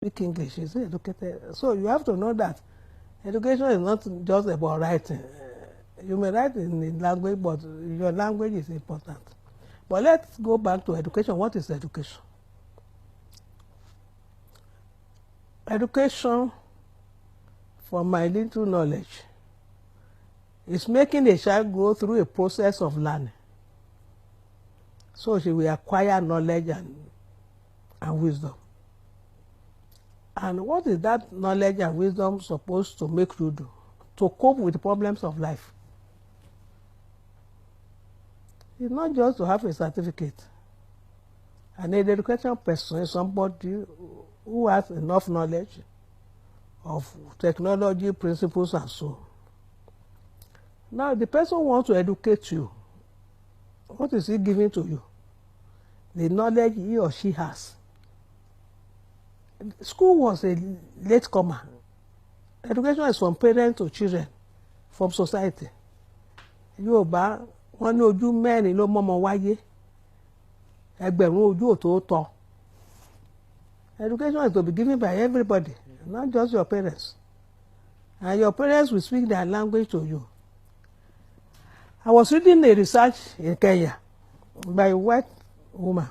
speak English, is educated. So you have to know that education is not just about writing. You may write in the language, but your language is important. But let's go back to education. What is education? Education, from my little knowledge, is making a child go through a process of learning. So she will acquire knowledge and wisdom. And what is that knowledge and wisdom supposed to make you do? To cope with the problems of life. It's not just to have a certificate. An educated person is somebody who has enough knowledge of technology, principles, and so on. Now, the person wants to educate you. What is he giving to you? The knowledge he or she has. School was a latecomer. Education is from parents to children, from society. Yorùbá wọ́n ní ojú mẹ́rin ló mọ́mọ wáyé, ẹgbẹ̀rún ojú ò tó tọ́. Education is to be given by everybody, not just your parents. And your parents will speak their language to you. I was reading a research in Kenya by a white woman.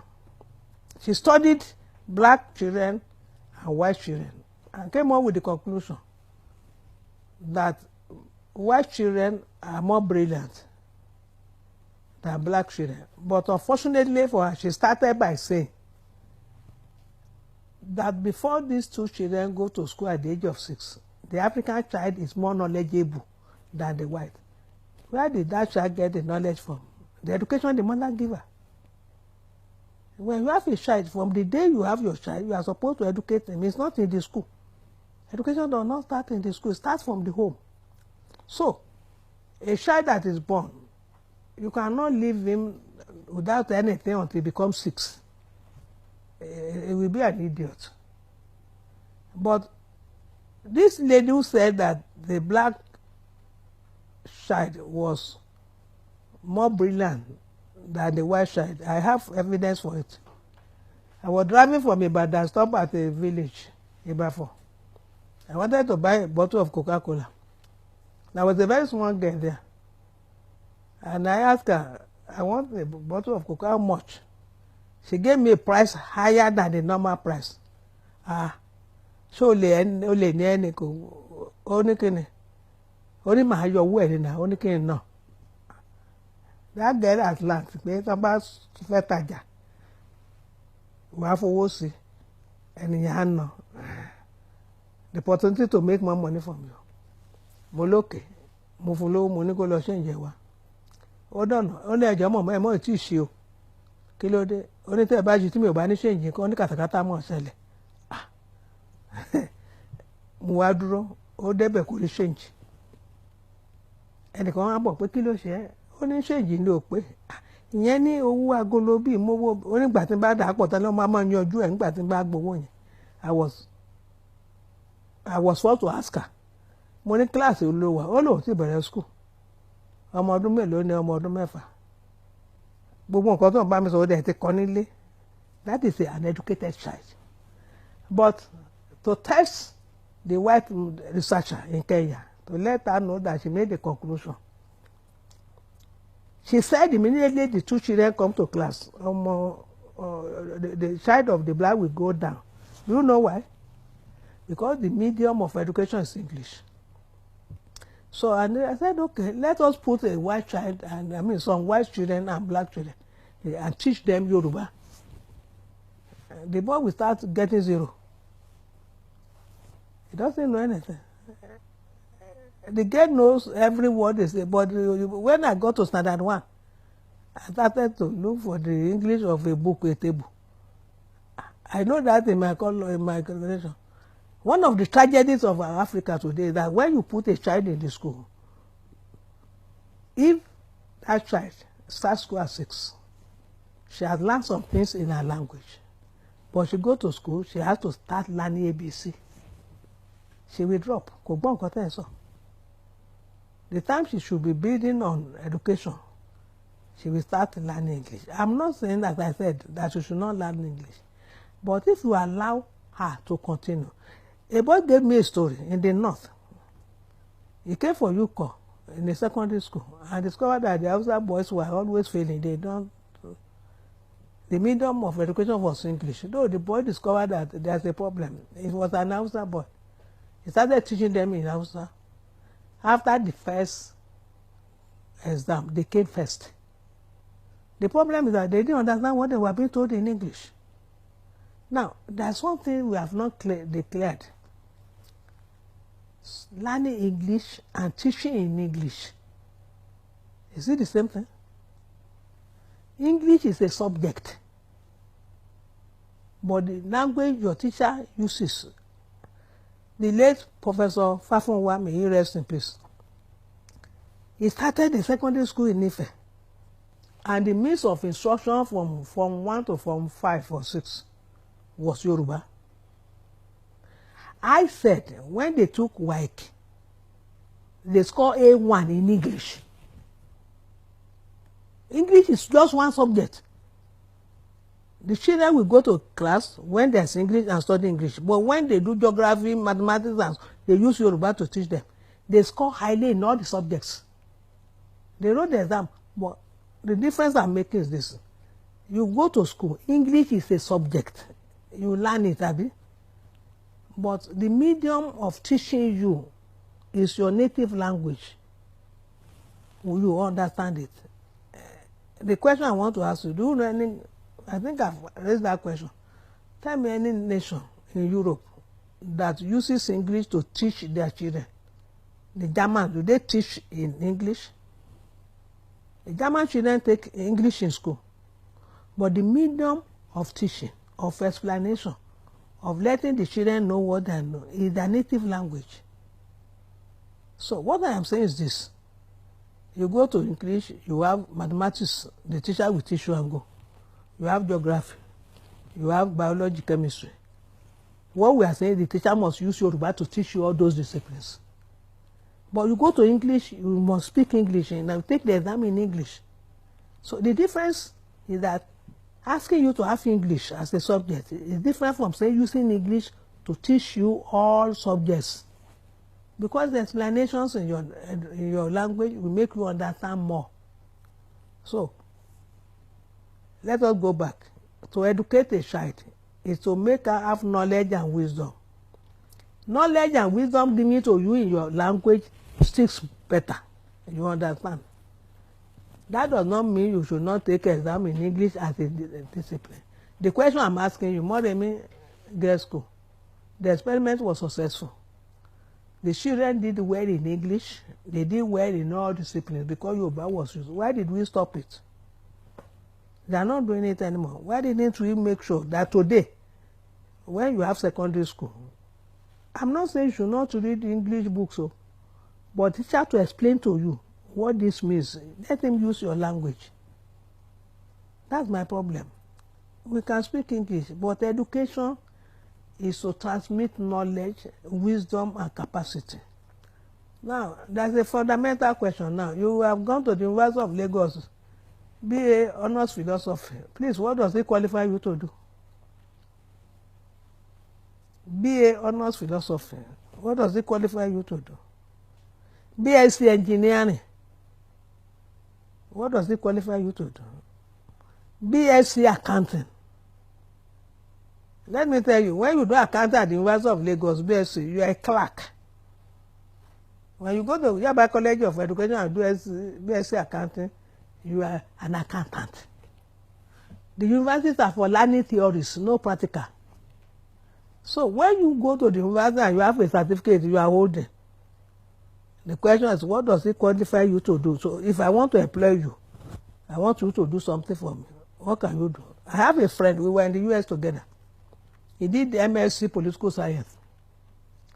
She studied black children and white children and came up with the conclusion that white children are more brilliant than black children. But unfortunately for her, she started by saying that before these two children go to school at the age of 6, the African child is more knowledgeable than the white. Where did that child get the knowledge from? The education the mother gave her. When you have a child, from the day you have your child, you are supposed to educate them. It's not in the school. Education does not start in the school. It starts from the home. So, a child that is born, you cannot leave him without anything until he becomes 6. He will be an idiot. But this lady who said that the black child was more brilliant than the white child, I have evidence for it. I was driving from Ibadan, stopped at a village, Ibafo. I wanted to buy a bottle of Coca-Cola. There was a very small girl there. And I asked her, I want a bottle of Coca, how much? She gave me a price higher than the normal price. So only ní kò ó ní kíni ó ní màá yọ owó ẹ̀ nínú ó ní kíni náà. That girl at last pé tí wọ́n bá fẹ́ tajà wàá fowó sí ènìyàn á nà. The opportunity to make more money from you. Mo lókè mo fún lówó mo ní kó lọ ṣe ìjẹ wa. Ó dọ̀nà ó ní ẹ̀jẹ̀ mọ̀ ẹ̀ mọ̀ ẹ̀ tí ì ṣe o. Kí ló dé? Ó ní tẹ́ ẹ bá ju tí mi ò bá ní ṣe ìjìn kan ní kàtàkàtà mọ̀ ṣẹlẹ̀. Mo wá dúró ó débẹ̀ kò ní ṣe ìjìn. Ẹnìkan wá bọ̀ pé kí ló ṣe é? Ó ní ṣe ìjìn ní òpé. Ìyẹn ní owó agolo bíi mówó onígbà tí n bá dà á pọ̀ tán ló máa yanjú ẹ̀ nígbà tí n bá gbowó yẹn. I was forced to ask her. Mo ní kíláàsì olówó ó lòun ti bẹ̀rẹ̀ school. Ọmọ ọdún mélòó ni ọmọ ọdún 6. Gbogbo nǹkan tó ń bá mi sọ ó dẹ̀ ti kọ́ nílé. That is an educated child. But to test the white researcher in Kenya, to let her know that she made the conclusion, she said immediately the two children come to class, the child of the black will go down. Do you know why? Because the medium of education is English. So and I said, okay, let us put a white child and some white children and black children and teach them Yoruba. The boy will start getting 0. He doesn't know anything. The girl knows every word they say, but when I got to standard 1, I started to look for the English of a book, a table. I know that in my congregation. One of the tragedies of Africa today is that when you put a child in the school, if that child starts school at 6, she has learned some things in her language. But she goes to school, she has to start learning ABC. She will drop. Kò gbọ́ nǹkan tẹ́ ẹ sọ. The time she should be building on education, she will start learning English. I'm not saying that I said that she should not learn English. But if you allow her to continue. A boy gave me a story in the north. He came for UCO in the secondary school and discovered that the Hausa boys were always failing. The medium of education was English. Though the boy discovered that there's a problem. It was an Hausa boy. He started teaching them in Hausa. After the first exam, they came first. The problem is that they didn't understand what they were being told in English. Now, there's one thing we have not declared. Learning English and teaching in English. Is it the same thing? English is a subject, but the language your teacher uses. The late Professor Fafunwa, may he rest in peace. He started the secondary school in Ife, and the means of instruction from Form 1 to Form 5 or 6 was Yoruba. I said when they took WAEC, they scored A1 in English. English is just one subject. The children will go to class when there's English and study English. But when they do geography, mathematics, they use Yoruba to teach them. They score highly in all the subjects. They wrote the exam, but the difference I'm making is this. You go to school, English is a subject. You learn it, Abi. But the medium of teaching you is your native language. Will you understand it? The question I want to ask you, do you know any, I think I've raised that question. Tell me any nation in Europe that uses English to teach their children. The Germans, do they teach in English? The German children take English in school. But the medium of teaching, of explanation, of letting the children know what they know is their native language. So what I am saying is this. You go to English, you have mathematics, the teacher will teach you and go. You have geography, you have biology, chemistry. What we are saying, the teacher must use Yoruba to teach you all those disciplines. But you go to English, you must speak English and now take the exam in English. So the difference is that asking you to have English as a subject is different from saying using English to teach you all subjects. Because the explanations in your language will make you understand more. So, let us go back. To educate a child is to make her have knowledge and wisdom. Knowledge and wisdom given to you in your language sticks better. You understand? That does not mean you should not take exam in English as a discipline. The question I'm asking you, Moremi Girls School, the experiment was successful. The children did well in English. They did well in all disciplines because Yoruba was used. Why did we stop it? They are not doing it anymore. Why didn't we make sure that today, when you have secondary school, I'm not saying you should not read English books, but teacher to explain to you what this means. Let him use your language. That's my problem. We can speak English, but education is to transmit knowledge, wisdom, and capacity. Now, there's a fundamental question now. You have gone to the University of Lagos, BA Honours Philosophy. Please, what does it qualify you to do? BA Honours Philosophy. What does it qualify you to do? BSc Engineering. What does it qualify you to do? BSc Accounting. Let me tell you, when you do accounting at the University of Lagos, BSc, you are a clerk. When you go to Yaba College of Education and do BSc Accounting, you are an accountant. The universities are for learning theories, no practical. So when you go to the university and you have a certificate you are holding, the question is, what does it qualify you to do? So if I want to employ you, I want you to do something for me. What can you do? I have a friend, we were in the US together. He did the MSc Political Science.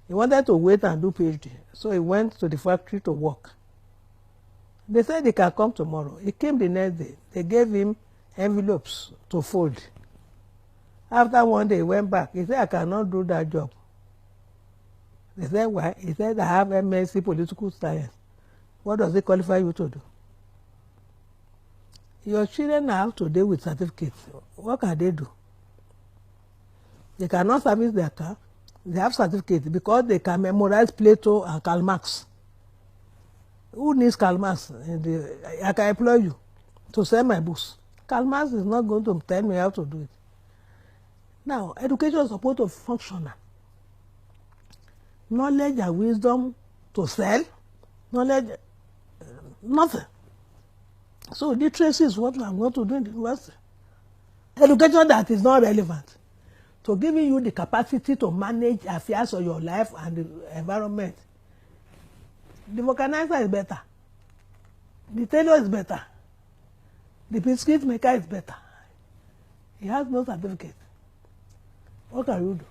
He wanted to wait and do PhD. So he went to the factory to work. They said he can come tomorrow. He came the next day. They gave him envelopes to fold. After one day, he went back. He said, I cannot do that job. They said, why? He said, I have MSc Political Science. What does it qualify you to do? Your children are out today with certificates. What can they do? They cannot service their car. They have certificate because they can memorize Plato and Karl Marx. Who needs Karl Marx? I can employ you to sell my books. Karl Marx is not going to tell me how to do it. Now, education is supposed to function. Knowledge and wisdom to sell. Knowledge, nothing. So literacy is what I'm going to do in the university. Education that is not relevant to giving you the capacity to manage affairs of your life and the environment. The vulcanizer is better. The tailor is better. The biscuit maker is better. He has no certificate. What can you do?